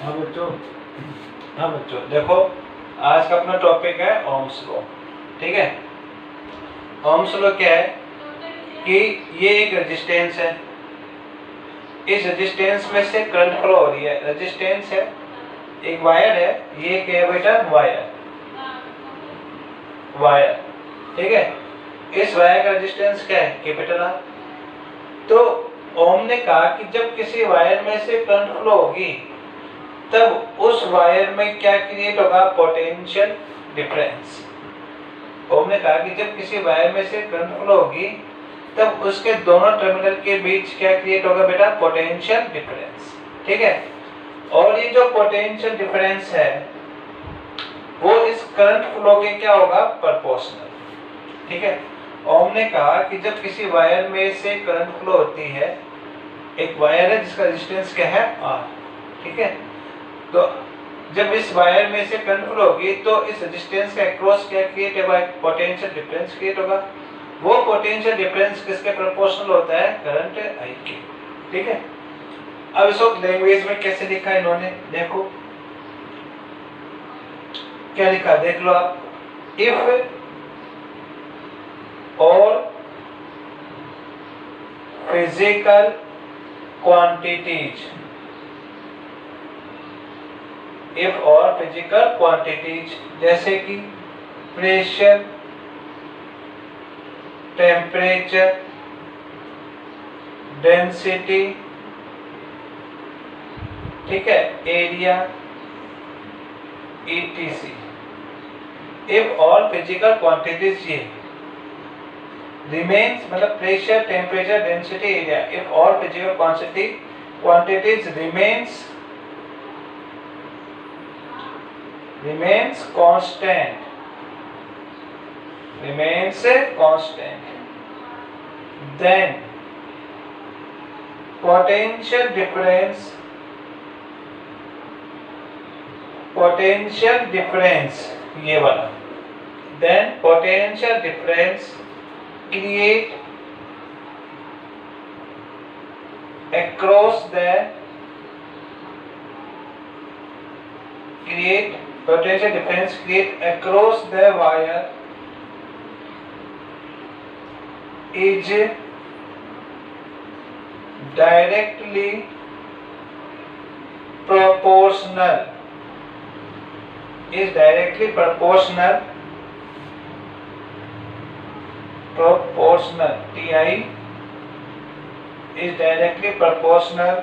बच्चों, हाँ बच्चों देखो, आज का अपना टॉपिक है ओम्स लॉ। ठीक है, ओम्स लॉ क्या है कि ये एक रेजिस्टेंस है, इस रेजिस्टेंस में से करंट फ्लो हो रही है। रेजिस्टेंस है, एक वायर है, ये क्या है बेटा, वायर। ठीक है, इस वायर का रेजिस्टेंस क्या है, कैपिटल आर। तो ओम ने कहा कि जब किसी वायर में से करंट फ्लो होगी तब उस वायर में क्या क्रिएट होगा, पोटेंशियल डिफरेंस। ओम ने कहा कि जब किसी वायर में से करंट फ्लो होगी तब उसके दोनों टर्मिनल के बीच क्या क्रिएट होगा बेटा, पोटेंशियल डिफरेंस। ठीक है, और ये जो पोटेंशियल डिफरेंस है वो इस करंट फ्लो के क्या होगा, प्रोपोर्शनल। ठीक है, ओम ने कहा कि जब किसी वायर में से करंट फ्लो होती है, एक वायर है जिसका रेजिस्टेंस क्या है, आर। ठीक है, तो जब इस वायर में से करंट फ्लो होगी तो इस रेजिस्टेंस के अक्रॉस क्या क्रिएट होगा, पोटेंशियल डिफरेंस क्रिएट होगा। वो पोटेंशियल डिफरेंस किसके प्रोपोर्शनल होता है, करंट आई के। ठीक है, अब इसको लैंग्वेज में कैसे लिखा है इन्होंने, देखो क्या लिखा, देख लो आप। इफ और फिजिकल क्वांटिटीज, इफ और फिजिकल क्वांटिटीज जैसे कि प्रेशर, टेम्परेचर, डेंसिटी, ठीक है, एरिया, etc। इफ और फिजिकल क्वांटिटीज ये रिमेन्स, मतलब pressure, temperature, density, area, if और physical quantities remains constant, then potential difference ये वाला, then potential difference create across the wire is directly proportional, TI is directly proportional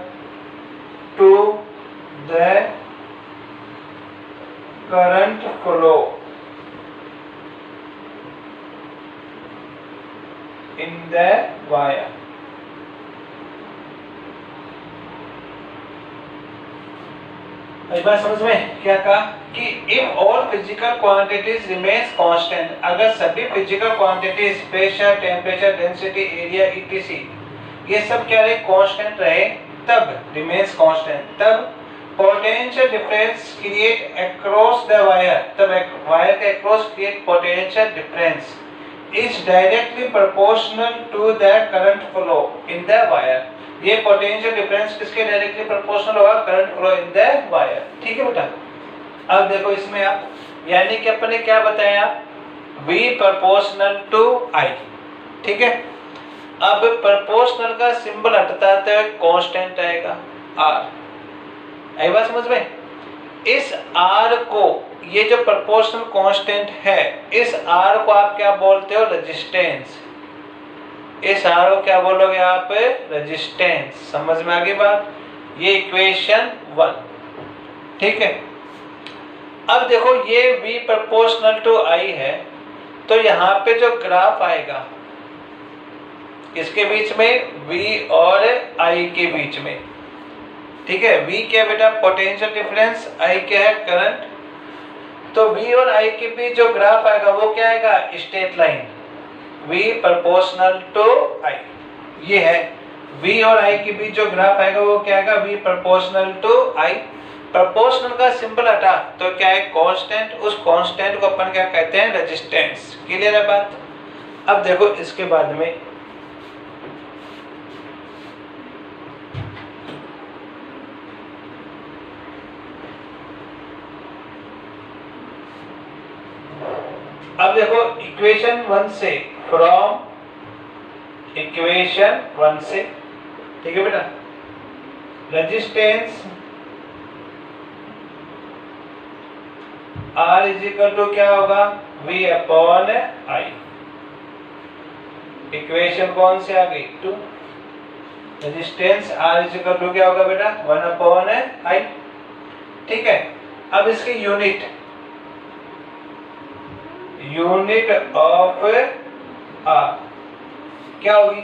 to the current flow in the wire। इस बार समझ में क्या कहा कि if all physical quantities remains constant, अगर सभी physical quantities pressure, temperature, density, area, etc ये सब क्या रहे, कांस्टेंट रहे, तब रिमेन्स कांस्टेंट, तब potential difference create across the wire, तब वायर के across create potential difference is directly proportional to the current flow in the wire. ये पोटेंशियल डिफरेंस किसके डायरेक्टली प्रोपोर्शनल होगा, current flow in the wire. ठीक है बेटा, अब देखो इसमें आप, यानी कि अपने क्या बताया, V प्रोपोर्शनल टू I। ठीक है, अब प्रोपोर्शनल का सिंबल हटता है कांस्टेंट आएगा R। आई बात समझ में, इस R को, ये जो प्रोपोर्शनल कांस्टेंट है, इस R को आप क्या बोलते हो, रेजिस्टेंस। इस R को क्या बोलोगे आप, रेजिस्टेंस। समझ में आ गई बात, ये इक्वेशन 1। ठीक है, अब देखो ये V प्रोपोर्शनल टू I है, तो यहाँ पे जो ग्राफ आएगा इसके बीच में, V और I के बीच में, ठीक है, V क्या बेटा, पोटेंशियल डिफरेंस, I क्या है, करंट। तो V और I के बीच जो ग्राफ आएगा वो क्या आएगा, straight line, V proportional to I। ये है V और I के बीच जो ग्राफ आएगा वो क्या आएगा, V proportional to I। Proportional का सिंबल हटा तो क्या है, कांस्टेंट। उस कांस्टेंट को अपन क्या कहते हैं, रेजिस्टेंस। क्लियर है बात। अब देखो इसके बाद में अब देखो इक्वेशन 1 से, फ्रॉम इक्वेशन 1 से, ठीक है बेटा, resistance R is equal to क्या होगा, V अपॉन I। इक्वेशन कौन से आ गई, 2। Resistance R is equal to क्या होगा बेटा, 1 अपॉन I। ठीक है, अब इसकी यूनिट ऑफ R क्या होगी,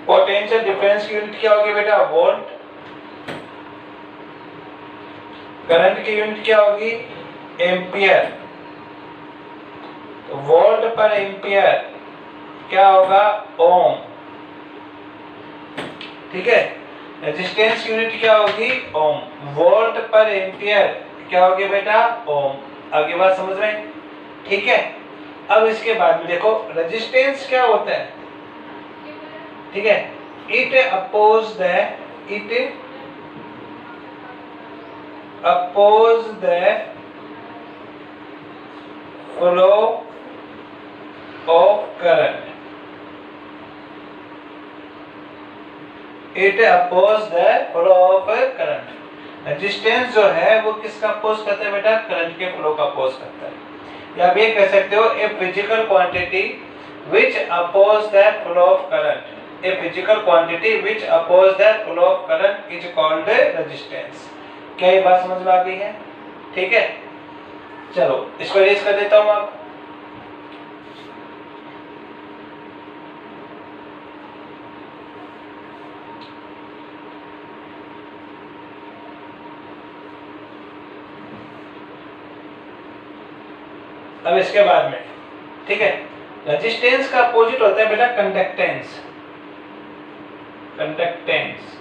पोटेंशियल डिफरेंस की यूनिट क्या होगी बेटा, वोल्ट। करंट की यूनिट क्या होगी, एम्पियर। तो वोल्ट पर एम्पियर क्या होगा, ओम। ठीक है, रेजिस्टेंस यूनिट क्या होगी, ओम। वोल्ट पर एम्पियर क्या होगी बेटा, ओम। आगे बात समझ रहे हैं, ठीक है। अब इसके बाद में देखो रेजिस्टेंस क्या होता है, ठीक है, it oppose the flow of current. It oppose the flow of current. Resistance जो है वो किसका अपोज करता है बेटा, करंट के फ्लो का अपोज करता है। या आप ये कह सकते हो a physical quantity which oppose the flow of current. A physical quantity which oppose the flow of current is called resistance. क्या ये बात समझ में आ गई है, ठीक है। चलो इसको रेज कर देता हूं आप। अब इसके बाद में, ठीक है, रेजिस्टेंस का अपोजिट होता है बेटा कंडक्टेंस। कंडक्टेंस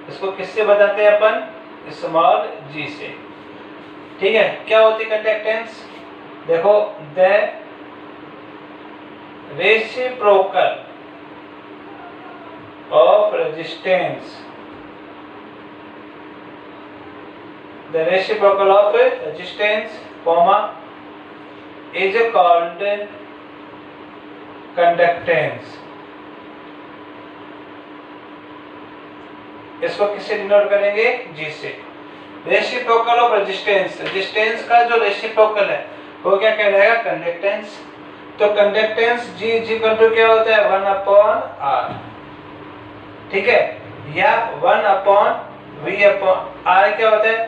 इसको किससे बताते हैं अपन, स्मॉल g से। ठीक है, क्या होती है कंडक्टेंस, देखो the reciprocal of resistance, the reciprocal of resistance comma is called conductance। इसको किससे डिनोट करेंगे, G से। रेसिप्रोकल ऑफ रेजिस्टेंस, रेजिस्टेंस का जो रेसिप्रोकल है वो क्या कहलाएगा, कंडक्टेंस। तो conductance G is equal to क्या होता है, 1 अपॉन R। ठीक है, या 1 अपॉन V अपॉन R क्या होता है,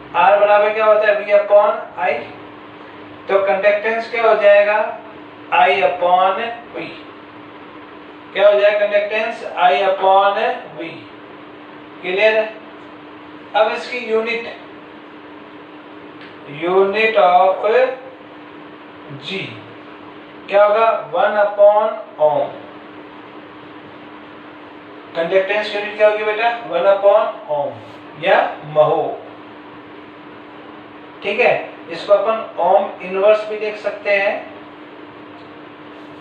R बराबर क्या होता है, V अपॉन I। तो कंडक्टेंस क्या हो जाएगा, I अपॉन V। क्या हो जाएगा conductance, I upon V। Clear है। अब इसकी यूनिट ऑफ G क्या होगा, 1 अपॉन ओम। कंडक्टेंस यूनिट क्या होगी बेटा, 1 अपॉन ओम या महो। ठीक है, इसको अपन ओम इनवर्स भी देख सकते हैं,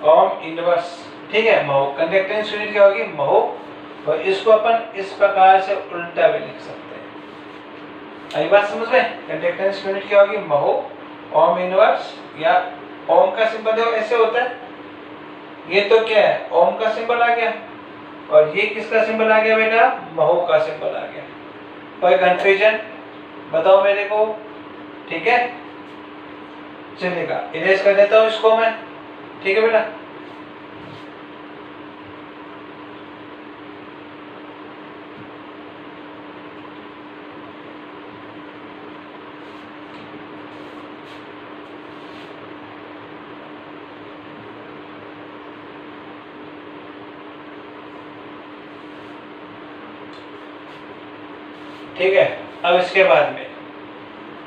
ओम इनवर्स। ठीक है, महो। कंडक्टेंस यूनिट क्या होगी, महो। और इसको अपन इस प्रकार से उल्टा भी लिख सकते हैं। आई बात समझ में, कंडक्टेंस यूनिट क्या होगी, महो। ओम इनवर्स या ओम का सिंबल देखो ऐसे होता है, ये तो क्या है, ओम का सिंबल आ गया, और ये किसका सिंबल आ गया बेटा, महो का सिंबल आ गया। कोई कंफ्यूजन बताओ मेरे को, ठीक है। चलेगा, इरेज कर देता हूं इसको मैं, ठीक है बेटा। ठीक है, अब इसके बाद में,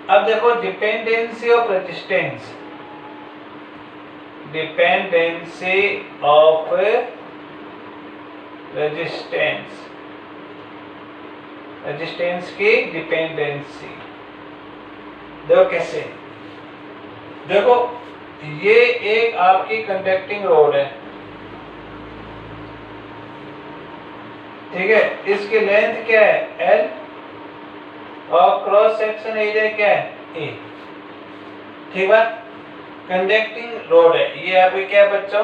अब देखो dependency of resistance, dependency of resistance, resistance की डिपेंडेंसी देखो कैसे। देखो ये एक आपकी कंडक्टिंग रोड है, ठीक है, इसकी लेंथ क्या है, L, और क्रॉस सेक्शन एरिया क्या है, A। ठीक है। कंडक्टिंग रोड है, ये अभी क्या है बच्चों,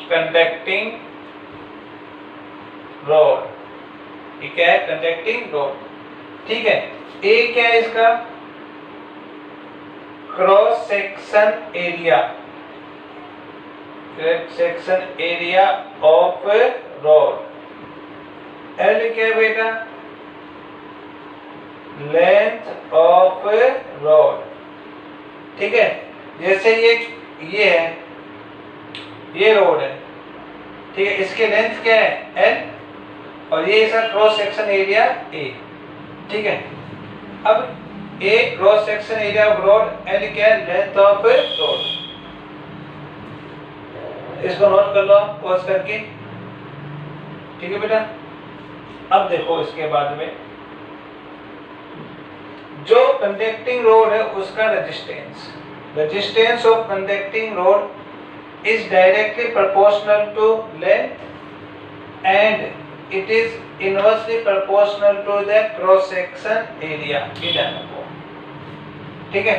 कंडक्टिंग रोड, ये क्या है, कंडक्टिंग रोड, ठीक है। ए क्या है इसका, cross section area, cross section area of rod. L क्या है बेटा, लेंथ ऑफ रोड, ठीक है। जैसे ये है, ये रोड है, ठीक है, इसके लेंथ क्या है एल, और ये इसका क्रॉस सेक्शन एरिया ए, ठीक है। अब A cross section area of rod, L क्या है, लेंथ ऑफ रोड। इसको नोट कर लो पॉज करके, ठीक है बेटा। अब देखो इसके बाद में जो कंडक्टिंग रोड है उसका resistance, resistance of conducting rod is directly proportional to length and it is inversely proportional to the cross section area, ये ध्यान रखो, ठीक है।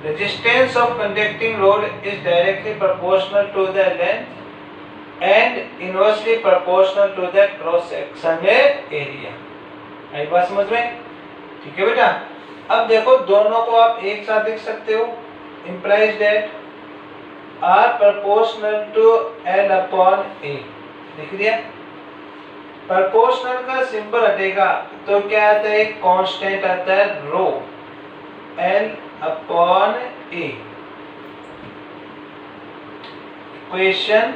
Resistance of conducting rod is directly proportional to the length and inversely proportional to the cross section area. आई बात समझ में, ठीक है बेटा। अब देखो दोनों को आप एक साथ लिख सकते हो, implies that are proportional to L upon A, लिख दिया। प्रोपोर्शनल का सिंबल हटेगा तो क्या आता है, कांस्टेंट आता है रो, L upon A। Equation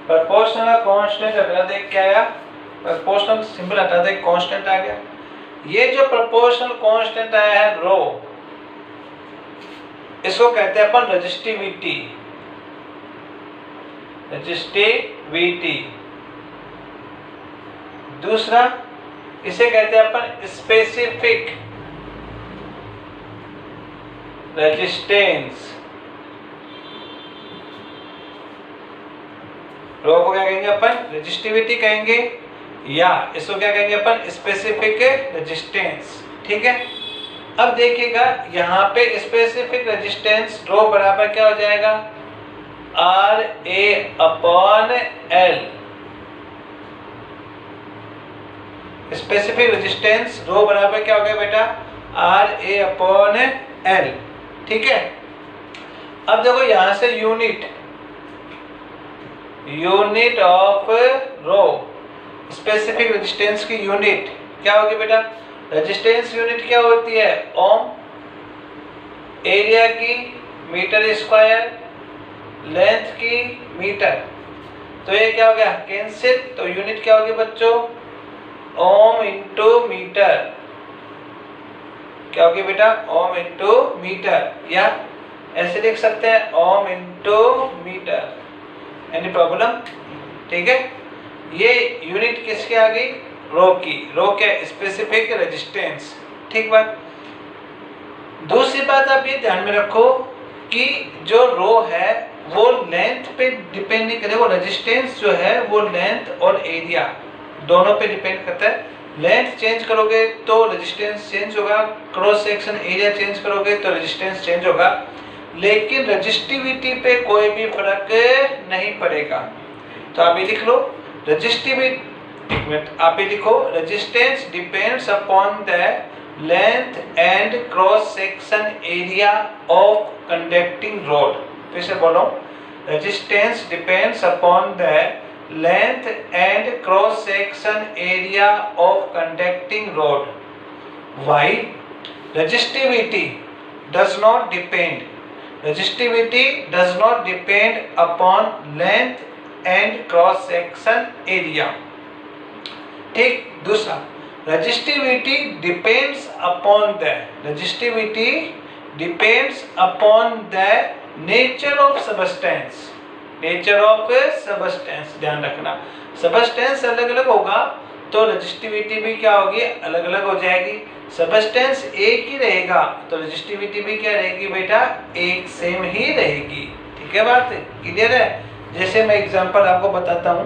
proportional constant हटा दे, क्या आया, प्रोपोर्शनल सिंबल हटा दे, कांस्टेंट आ गया। ये जो प्रोपोर्शनल कांस्टेंट आया है रो, इसको कहते हैं अपन रेजिस्टिविटी, रेजिस्टिविटी। दूसरा इसे कहते हैं अपन स्पेसिफिक रेजिस्टेंस। रो को क्या कहेंगे अपन, रेजिस्टिविटी कहेंगे, या इसको क्या कहेंगे अपन, स्पेसिफिक रेजिस्टेंस, ठीक है। अब देखिएगा यहाँ पे स्पेसिफिक रेजिस्टेंस रो बराबर क्या हो जाएगा, R A upon L. Specific resistance rho बराबर क्या हो गया बेटा, आर ए अपॉन एल, ठीक है। अब देखो यहां से unit, unit of rho, specific resistance की यूनिट क्या होगी बेटा, रेजिस्टेंस यूनिट क्या होती है, ओम, एरिया की मीटर स्क्वायर, लेंथ की मीटर, तो ये क्या हो गया कैंसिल, तो यूनिट क्या होगी बच्चों, ओम इंटू मीटर, क्या होगी बेटा, ओम इंटू मीटर, या ऐसे लिख सकते हैं ohm into metre, any problem, ठीक है। ये यूनिट किसकी आ गई, रो की, रो क्या स्पेसिफिक रेजिस्टेंस, ठीक बात। दूसरी बात आप ये ध्यान में रखो कि जो रो है वो लेंथ पे डिपेंड नहीं करे, वो रेजिस्टेंस जो है वो लेंथ और एरिया दोनों पे डिपेंड करता है। लेंथ चेंज करोगे तो रेजिस्टेंस चेंज होगा, क्रॉस सेक्शन एरिया चेंज करोगे तो रेजिस्टेंस चेंज होगा, लेकिन रेजिस्टिविटी पे कोई भी फर्क नहीं पड़ेगा। तो आप ये लिख लो, रेजिस्टिविटी, एक मिनट आप ये लिखो, resistance depends upon the length and cross section area of conducting road. फिर से बोलो, resistance depends upon the length and cross section area of conducting road, while resistivity does not depend, resistivity does not depend upon length and cross section area, ठीक। दूसरा, resistivity depends upon the, resistivity depends upon the nature of substance, nature of substance, ध्यान रखना, substance अलग अलग होगा तो resistivity भी क्या होगी, अलग अलग हो जाएगी। सबस्टेंस एक ही रहेगा तो रेजिस्टिविटी भी क्या रहेगी बेटा, एक सेम ही रहेगी, ठीक है। बात क्लियर है। जैसे मैं एग्जांपल आपको बताता हूँ,